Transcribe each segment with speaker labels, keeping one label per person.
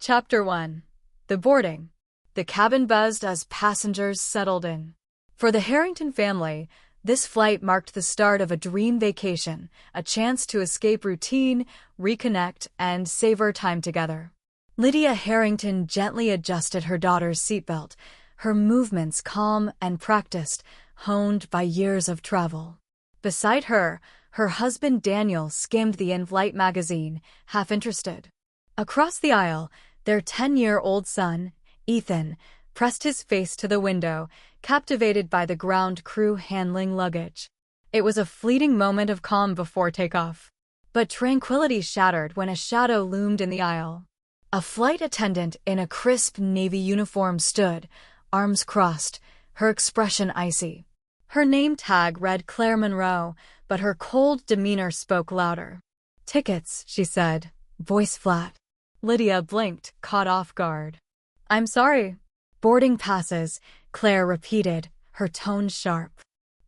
Speaker 1: Chapter 1. The Boarding. The cabin buzzed as passengers settled in. For the Harrington family, this flight marked the start of a dream vacation, a chance to escape routine, reconnect, and savor time together. Lydia Harrington gently adjusted her daughter's seatbelt, her movements calm and practiced, honed by years of travel. Beside her, her husband Daniel skimmed the in-flight magazine, half interested. Across the aisle, their 10-year-old son, Ethan, pressed his face to the window, captivated by the ground crew handling luggage. It was a fleeting moment of calm before takeoff. But tranquility shattered when a shadow loomed in the aisle. A flight attendant in a crisp navy uniform stood, arms crossed, her expression icy. Her name tag read Claire Monroe, but her cold demeanor spoke louder. "Tickets," she said, voice flat. Lydia blinked, caught off guard. "I'm sorry." "Boarding passes," Claire repeated, her tone sharp.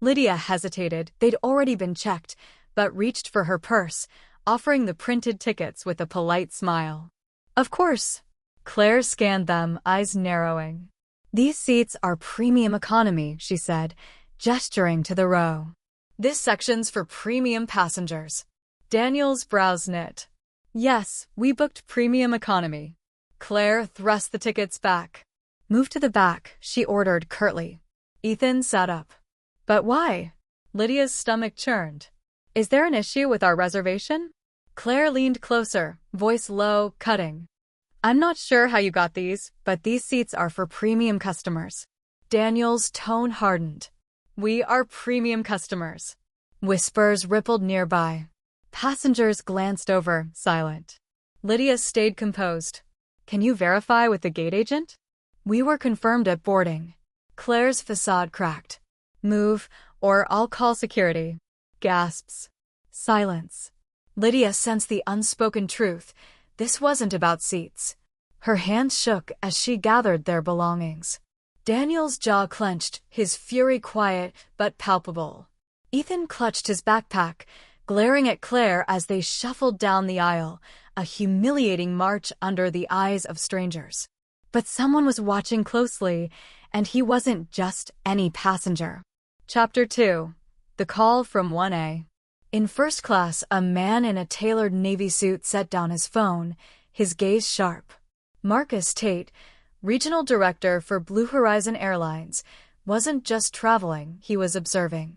Speaker 1: Lydia hesitated. They'd already been checked, but reached for her purse, offering the printed tickets with a polite smile. "Of course." Claire scanned them, eyes narrowing. "These seats are premium economy," she said, gesturing to the row. "This section's for premium passengers." Daniel's brows knit. "Yes, we booked premium economy." Claire thrust the tickets back. "Move to the back," she ordered curtly. Ethan sat up. "But why?" Lydia's stomach churned. "Is there an issue with our reservation?" Claire leaned closer, voice low, cutting. "I'm not sure how you got these, but these seats are for premium customers." Daniel's tone hardened. "We are premium customers." Whispers rippled nearby. Passengers glanced over, silent. Lydia stayed composed. "Can you verify with the gate agent?" "We were confirmed at boarding." Claire's facade cracked. "Move, or I'll call security." Gasps. Silence. Lydia sensed the unspoken truth. This wasn't about seats. Her hands shook as she gathered their belongings. Daniel's jaw clenched, his fury quiet but palpable. Ethan clutched his backpack, glaring at Claire as they shuffled down the aisle, a humiliating march under the eyes of strangers. But someone was watching closely, and he wasn't just any passenger. Chapter 2. The Call from 1A. In first class, a man in a tailored navy suit set down his phone, his gaze sharp. Marcus Tate, regional director for Blue Horizon Airlines, wasn't just traveling, he was observing.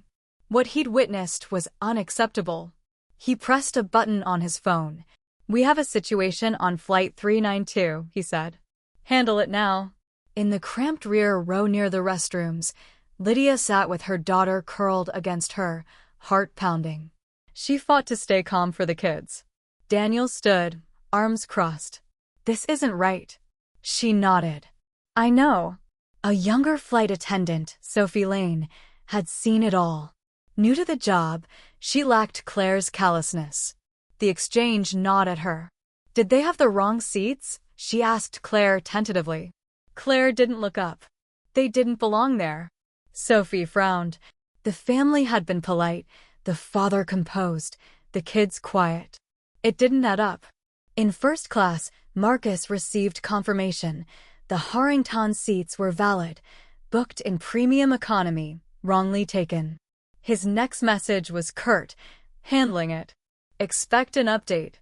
Speaker 1: What he'd witnessed was unacceptable. He pressed a button on his phone. "We have a situation on Flight 392, he said. "Handle it now." In the cramped rear row near the restrooms, Lydia sat with her daughter curled against her, heart pounding. She fought to stay calm for the kids. Daniel stood, arms crossed. "This isn't right." She nodded. "I know." A younger flight attendant, Sophie Lane, had seen it all. New to the job, she lacked Claire's callousness. The exchange gnawed at her. "Did they have the wrong seats?" she asked Claire tentatively. Claire didn't look up. "They didn't belong there." Sophie frowned. The family had been polite, the father composed, the kids quiet. It didn't add up. In first class, Marcus received confirmation. The Harrington seats were valid, booked in premium economy, wrongly taken. His next message was curt, handling it. "Expect an update."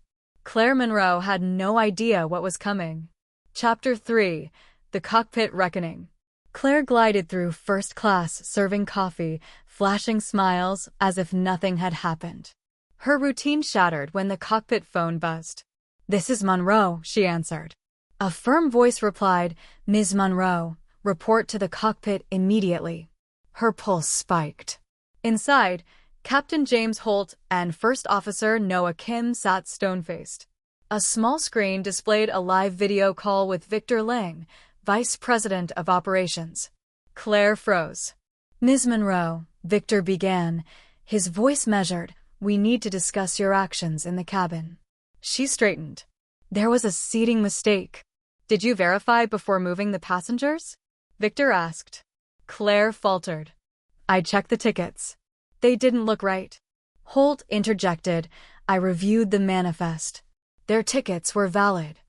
Speaker 1: Claire Monroe had no idea what was coming. Chapter 3. The Cockpit Reckoning. Claire glided through first class, serving coffee, flashing smiles as if nothing had happened. Her routine shattered when the cockpit phone buzzed. "This is Monroe," she answered. A firm voice replied, "Ms. Monroe, report to the cockpit immediately." Her pulse spiked. Inside, Captain James Holt and First Officer Noah Kim sat stone-faced. A small screen displayed a live video call with Victor Lang, Vice President of Operations. Claire froze. "Ms. Monroe," Victor began, his voice measured, "we need to discuss your actions in the cabin." She straightened. "There was a seating mistake." "Did you verify before moving the passengers?" Victor asked. Claire faltered. "I checked the tickets. They didn't look right." Holt interjected, "I reviewed the manifest. Their tickets were valid."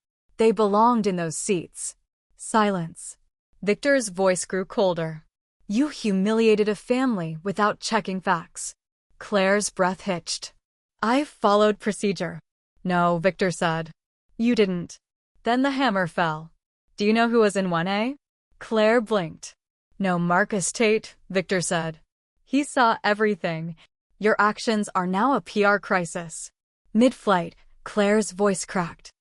Speaker 1: They belonged in those seats. Silence. Victor's voice grew colder. You humiliated a family without checking facts. Claire's breath hitched. I followed procedure. No, Victor said. You didn't. Then the hammer fell. Do you know who was in 1A? Claire blinked. No, Marcus Tate, Victor said. He saw everything. Your actions are now a PR crisis. Mid-flight, Claire's voice cracked.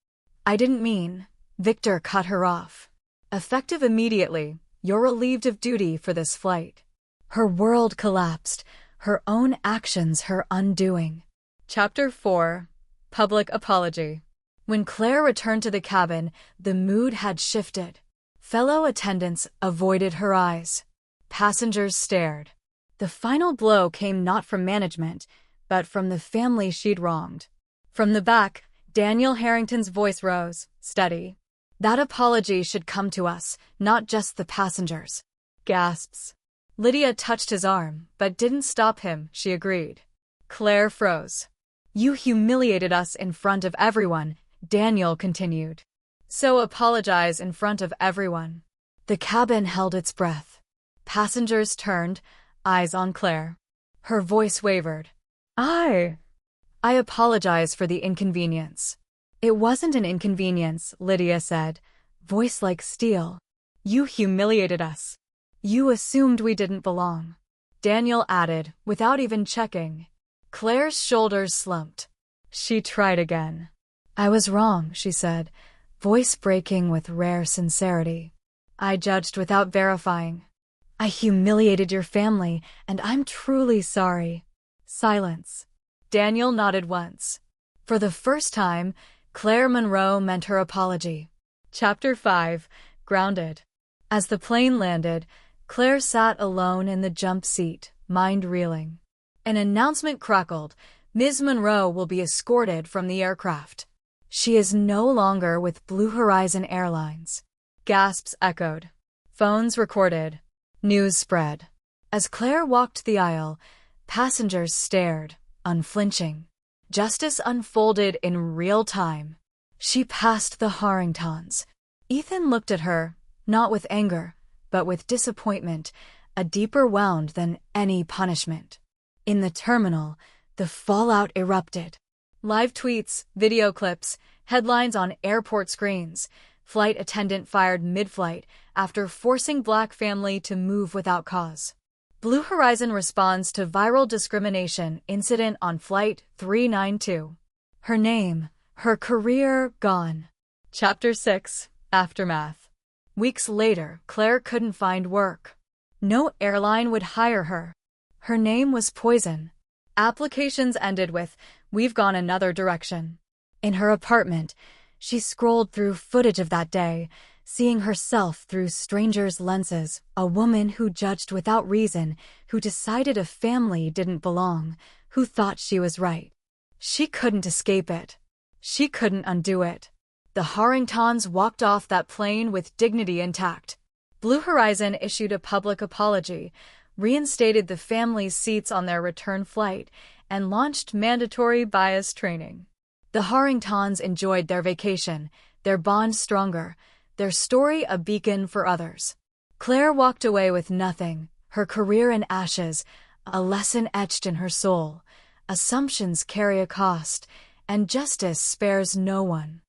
Speaker 1: I didn't mean. Victor cut her off. Effective immediately, you're relieved of duty for this flight. Her world collapsed, her own actions her undoing. Chapter 4. Public Apology. When Claire returned to the cabin, the mood had shifted. Fellow attendants avoided her eyes. Passengers stared. The final blow came not from management, but from the family she'd wronged. From the back, Daniel Harrington's voice rose, steady. That apology should come to us, not just the passengers. Gasps. Lydia touched his arm, but didn't stop him, she agreed. Claire froze. You humiliated us in front of everyone, Daniel continued. So apologize in front of everyone. The cabin held its breath. Passengers turned, eyes on Claire. Her voice wavered. I apologize for the inconvenience. It wasn't an inconvenience, Lydia said, voice like steel. You humiliated us. You assumed we didn't belong. Daniel added, without even checking. Claire's shoulders slumped. She tried again. I was wrong, she said, voice breaking with rare sincerity. I judged without verifying. I humiliated your family, and I'm truly sorry. Silence. Daniel nodded once. For the first time, Claire Monroe meant her apology. Chapter 5. Grounded. As the plane landed, Claire sat alone in the jump seat, mind reeling. An announcement crackled. Ms. Monroe will be escorted from the aircraft. She is no longer with Blue Horizon Airlines. Gasps echoed. Phones recorded. News spread. As Claire walked the aisle, passengers stared, unflinching. Justice unfolded in real time. She passed the Harringtons. Ethan looked at her, not with anger, but with disappointment, a deeper wound than any punishment. In the terminal, the fallout erupted. Live tweets, video clips, headlines on airport screens. Flight attendant fired mid-flight after forcing Black family to move without cause. Blue Horizon responds to viral discrimination incident on Flight 392. Her name, her career, gone. Chapter 6. Aftermath. Weeks later, Claire couldn't find work. No airline would hire her. Her name was poison. Applications ended with, "We've gone another direction." In her apartment, she scrolled through footage of that day, seeing herself through strangers' lenses, a woman who judged without reason, who decided a family didn't belong, who thought she was right. She couldn't escape it. She couldn't undo it. The Harringtons walked off that plane with dignity intact. Blue Horizon issued a public apology, reinstated the family's seats on their return flight, and launched mandatory bias training. The Harringtons enjoyed their vacation, their bond stronger, their story a beacon for others. Claire walked away with nothing, her career in ashes, a lesson etched in her soul. Assumptions carry a cost, and justice spares no one.